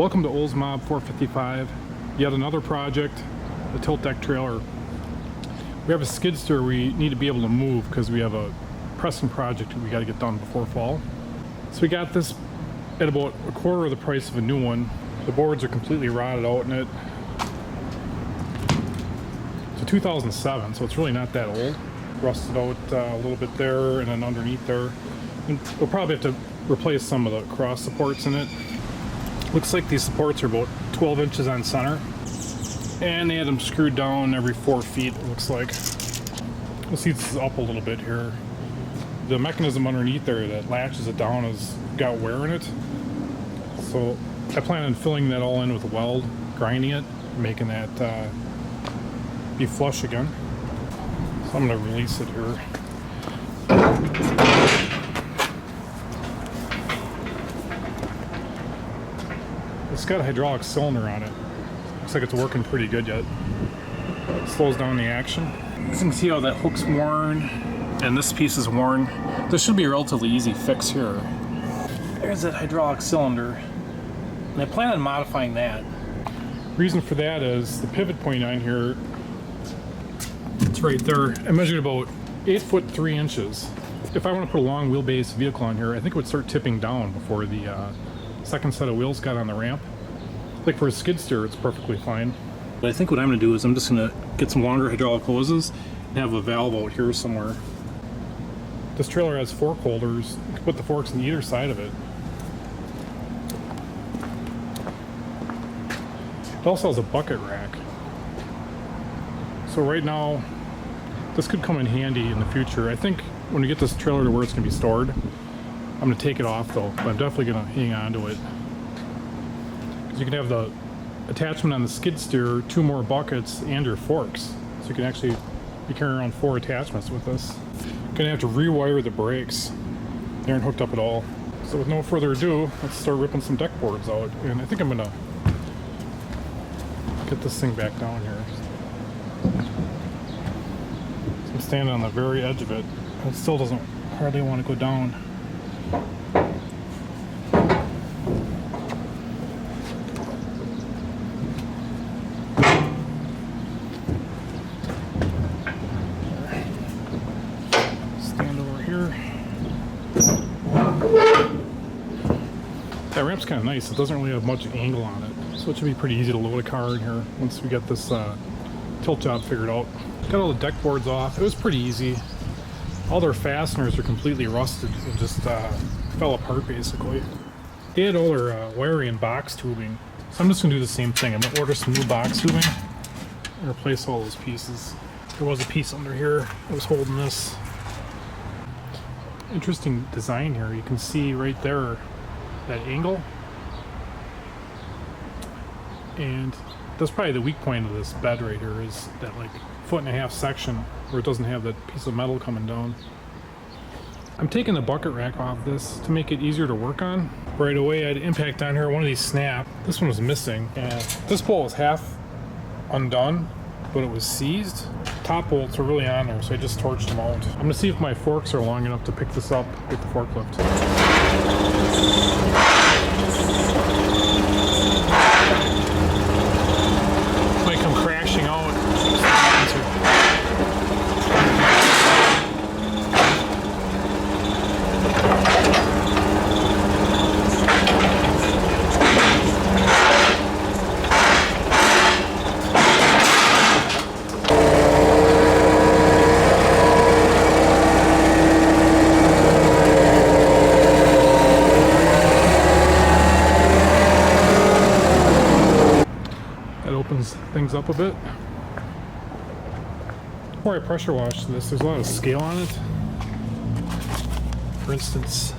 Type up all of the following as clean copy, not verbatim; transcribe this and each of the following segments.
Welcome to Olds Mob 455. Yet another project, the tilt deck trailer. We have a skid steer we need to be able to move because we have a pressing project we got to get done before fall. So we got this at about a quarter of the price of a new one. The boards are completely rotted out in it. It's a 2007, so it's really not that old. Rusted out a little bit there and then underneath there. And we'll probably have to replace some of the cross supports in it. Looks like these supports are about 12 inches on center. And they had them screwed down every 4 feet, it looks like. We'll see this is up a little bit here. The mechanism underneath there that latches it down has got wear in it. So I plan on filling that all in with a weld, grinding it, making that be flush again. So I'm going to release it here. It's got a hydraulic cylinder on it. Looks like it's working pretty good yet. It slows down the action. You can see how that hook's worn and this piece is worn. This should be a relatively easy fix here. There's that hydraulic cylinder. And I plan on modifying that. Reason for that is the pivot point on here, it's right there. I measured about 8 foot 3 inches. If I want to put a long wheelbase vehicle on here, I think it would start tipping down before the second set of wheels got on the ramp. Like for a skid steer, it's perfectly fine. But I think what I'm going to do is I'm just going to get some longer hydraulic hoses and have a valve out here somewhere. This trailer has fork holders. You can put the forks on either side of it. It also has a bucket rack. So right now, this could come in handy in the future. I think when we get this trailer to where it's going to be stored, I'm going to take it off though, but I'm definitely going to hang on to it. Because you can have the attachment on the skid steer, 2 more buckets, and your forks. So you can actually be carrying around 4 attachments with this. Going to have to rewire the brakes. They aren't hooked up at all. So with no further ado, let's start ripping some deck boards out. And I think I'm going to get this thing back down here. So I'm standing on the very edge of it. It still doesn't hardly want to go down. That ramp's kind of nice. It doesn't really have much angle on it, so it should be pretty easy to load a car in here once we get this tilt job figured out. Got all the deck boards off. It was pretty easy. All their fasteners are completely rusted and just fell apart basically. They had all their wiring and box tubing, so I'm just going to do the same thing. I'm going to order some new box tubing and replace all those pieces. There was a piece under here that was holding this. Interesting design here. You can see right there that angle, and that's probably the weak point of this bed right here, is that like 1.5 foot section where it doesn't have that piece of metal coming down. I'm taking the bucket rack off this to make it easier to work on. Right away I had impact on here, one of these snapped. This one was missing, and this bolt was half undone, but it was seized. Top bolts were really on there, so I just torched them out. I'm gonna see if my forks are long enough to pick this up with the forklift. Might come crashing out. Things up a bit. Before I pressure wash this, there's a lot of scale on it. For instance,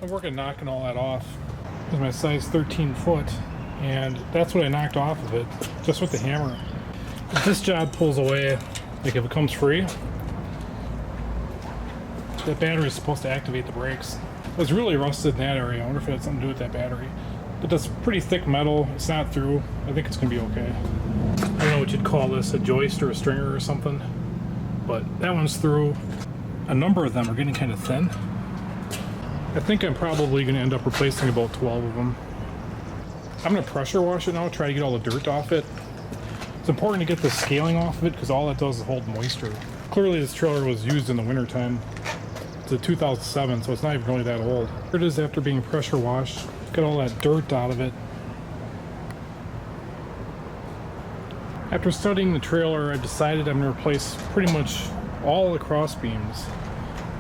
I'm working knocking all that off. This is my size 13 foot, and that's what I knocked off of it, just with the hammer. If this job pulls away, like if it comes free, that battery is supposed to activate the brakes. It was really rusted in that area. I wonder if it had something to do with that battery. But that's pretty thick metal. It's not through. I think it's going to be okay. I don't know what you'd call this, a joist or a stringer or something. But that one's through. a number of them are getting kind of thin. I think I'm probably going to end up replacing about 12 of them. I'm going to pressure wash it now, try to get all the dirt off it. It's important to get the scaling off of it because all that does is hold moisture. Clearly this trailer was used in the wintertime. It's a 2007, so it's not even really that old. Here it is after being pressure washed. Get all that dirt out of it. After studying the trailer, I decided I'm going to replace pretty much all the cross beams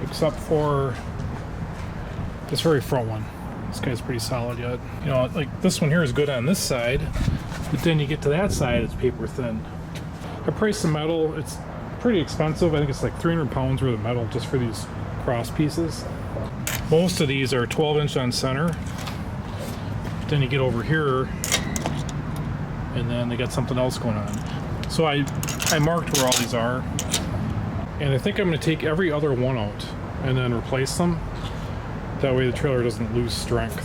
except for this very front one. This guy's pretty solid yet. You know, like this one here is good on this side, but then you get to that side, it's paper thin. I priced the metal. It's pretty expensive. I think it's like 300 pounds worth of metal just for these cross pieces. Most of these are 12-inch on center. But then you get over here, and then they got something else going on. So I marked where all these are, and I think I'm going to take every other one out and then replace them. That way the trailer doesn't lose strength.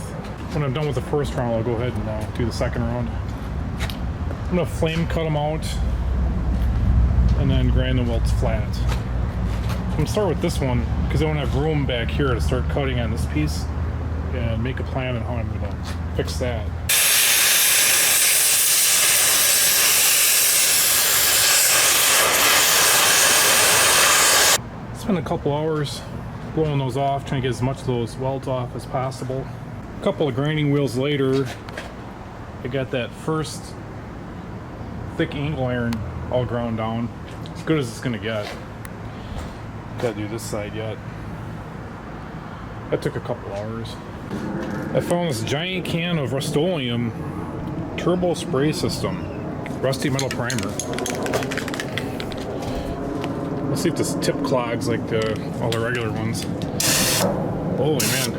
When I'm done with the first round, I'll go ahead and do the second round. I'm going to flame cut them out and then grind the welds flat. I'm going to start with this one because I don't have room back here to start cutting on this piece and make a plan on how I'm going to fix that. Spend a couple hours blowing those off, trying to get as much of those welds off as possible. A couple of grinding wheels later, I got that first thick angle iron all ground down. As good as it's gonna get. Gotta do this side yet. That took a couple hours. I found this giant can of Rust-Oleum turbo spray system, rusty metal primer. Let's see if this tip clogs like all the regular ones. Holy man.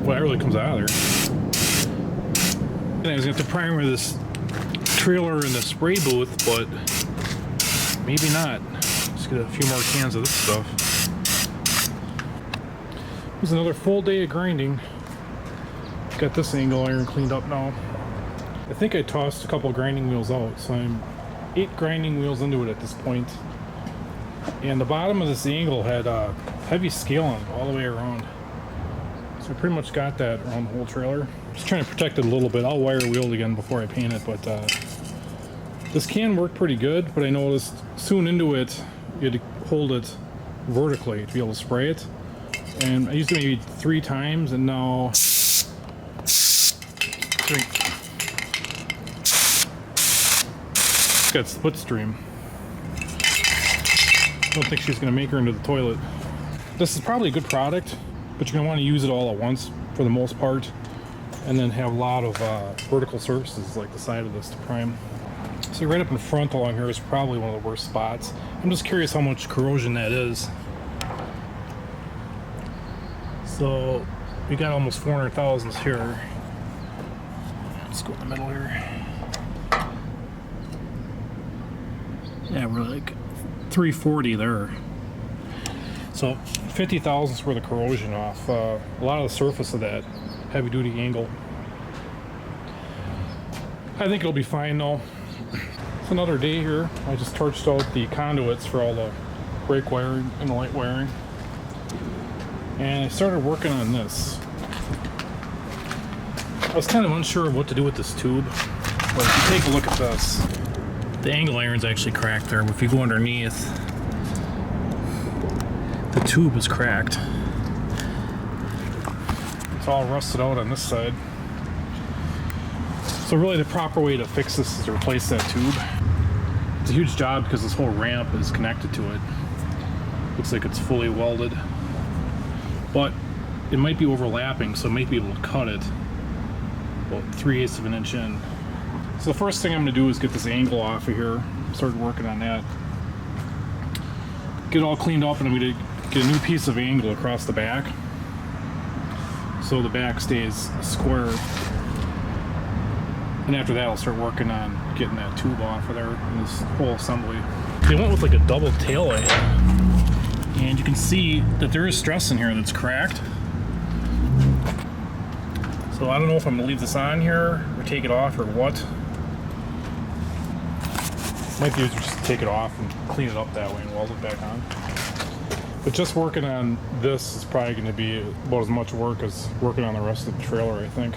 Well, that really comes out of there. And I was going to have to primer this trailer in the spray booth, but maybe not. Just get a few more cans of this stuff. It was another full day of grinding. Got this angle iron cleaned up now. I think I tossed a couple grinding wheels out, so I'm 8 grinding wheels into it at this point. And the bottom of this angle had heavy scaling all the way around. So I pretty much got that around the whole trailer. Just trying to protect it a little bit. I'll wire wheel it again before I paint it, but this can work pretty good, but I noticed soon into it, you had to hold it vertically to be able to spray it. And I used it maybe 3 times, and now got split stream. I don't think she's going to make her into the toilet. This is probably a good product, but you're going to want to use it all at once for the most part, and then have a lot of vertical surfaces like the side of this to prime. See, right up in front along here is probably one of the worst spots. I'm just curious how much corrosion that is. So we got almost 400 thousandths here. Let's go in the middle here. Yeah, we're like 340 there. So 50 thousandths worth of corrosion off a lot of the surface of that heavy duty angle. I think it'll be fine though. It's another day here. I just torched out the conduits for all the brake wiring and the light wiring. And I started working on this. I was kind of unsure of what to do with this tube, but if you take a look at this, the angle iron's actually cracked there. If you go underneath, the tube is cracked. It's all rusted out on this side. So really the proper way to fix this is to replace that tube. It's a huge job because this whole ramp is connected to it. Looks like it's fully welded. But it might be overlapping, so I might be able to cut it about 3/8 of an inch in. So the first thing I'm going to do is get this angle off of here. Start working on that. Get it all cleaned up, and I'm going to get a new piece of angle across the back so the back stays square. And after that, I'll start working on getting that tube off of there in this whole assembly. They went with like a double tail light, and you can see that there is stress in here that's cracked. So I don't know if I'm gonna leave this on here or take it off or what. Might be easier just to take it off and clean it up that way and weld it back on. But just working on this is probably going to be about as much work as working on the rest of the trailer, I think.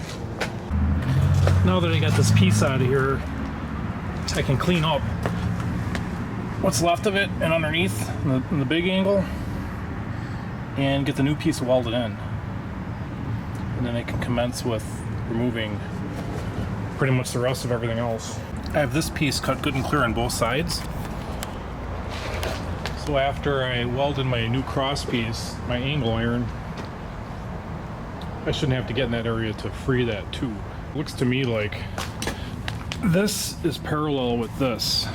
Now that I got this piece out of here, I can clean up what's left of it and underneath in the big angle and get the new piece welded in. And then I can commence with removing pretty much the rest of everything else. I have this piece cut good and clear on both sides. So after I welded my new cross piece, my angle iron, I shouldn't have to get in that area to free that tube. It looks to me like this is parallel with this.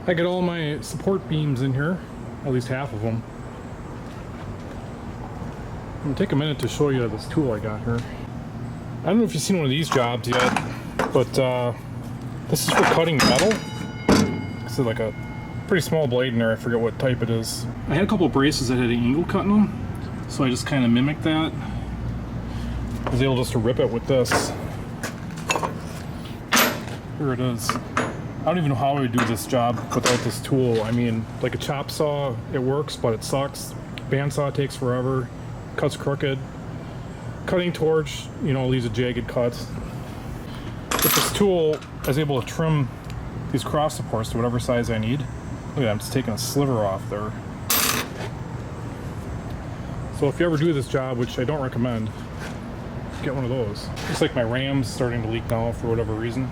I got all my support beams in here, at least half of them. I'm gonna take a minute to show you this tool I got here. I don't know if you've seen one of these jobs yet, but this is for cutting metal. This is like a pretty small blade in there, I forget what type it is. I had a couple of braces that had an angle cut in them, so I just kind of mimicked that. I was able just to rip it with this. Here it is. I don't even know how I would do this job without this tool. I mean, like a chop saw, it works, but it sucks. Bandsaw takes forever, cuts crooked. Cutting torch, you know, leaves a jagged cut. With this tool, I was able to trim these cross supports to whatever size I need. Look at that, I'm just taking a sliver off there. So if you ever do this job, which I don't recommend, get one of those. Looks like my ram's starting to leak now for whatever reason.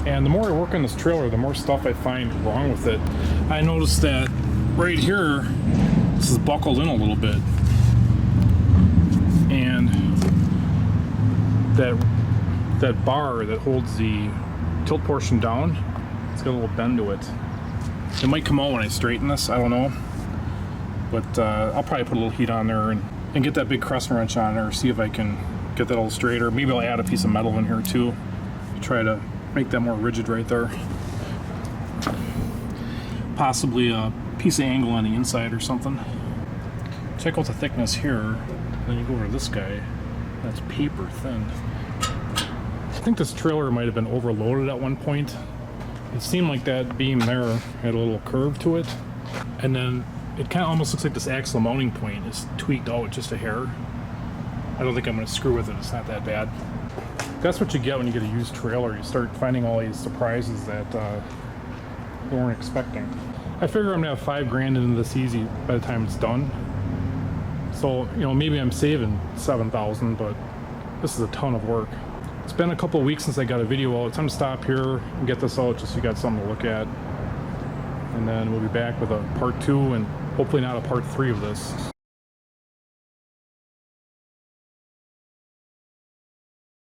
And the more I work on this trailer, the more stuff I find wrong with it. I noticed that right here, this is buckled in a little bit. And that bar that holds the tilt portion down, it's got a little bend to it. It might come out when I straighten this, I don't know. But I'll probably put a little heat on there and get that big crescent wrench on there, see if I can get that a little straighter. Maybe I'll add a piece of metal in here too, to try to make that more rigid right there. Possibly a piece of angle on the inside or something. Check out the thickness here. Then you go over to this guy, that's paper thin. I think this trailer might have been overloaded at one point. It seemed like that beam there had a little curve to it. And then it kind of almost looks like this axle mounting point is tweaked out just a hair. I don't think I'm going to screw with it, it's not that bad. That's what you get when you get a used trailer. You start finding all these surprises that you weren't expecting. I figure I'm going to have $5,000 into this easy by the time it's done. So, you know, maybe I'm saving $7,000, but this is a ton of work. It's been a couple of weeks since I got a video out. It's time to stop here and get this out just so you got something to look at. And then we'll be back with a part 2 and hopefully not a part 3 of this.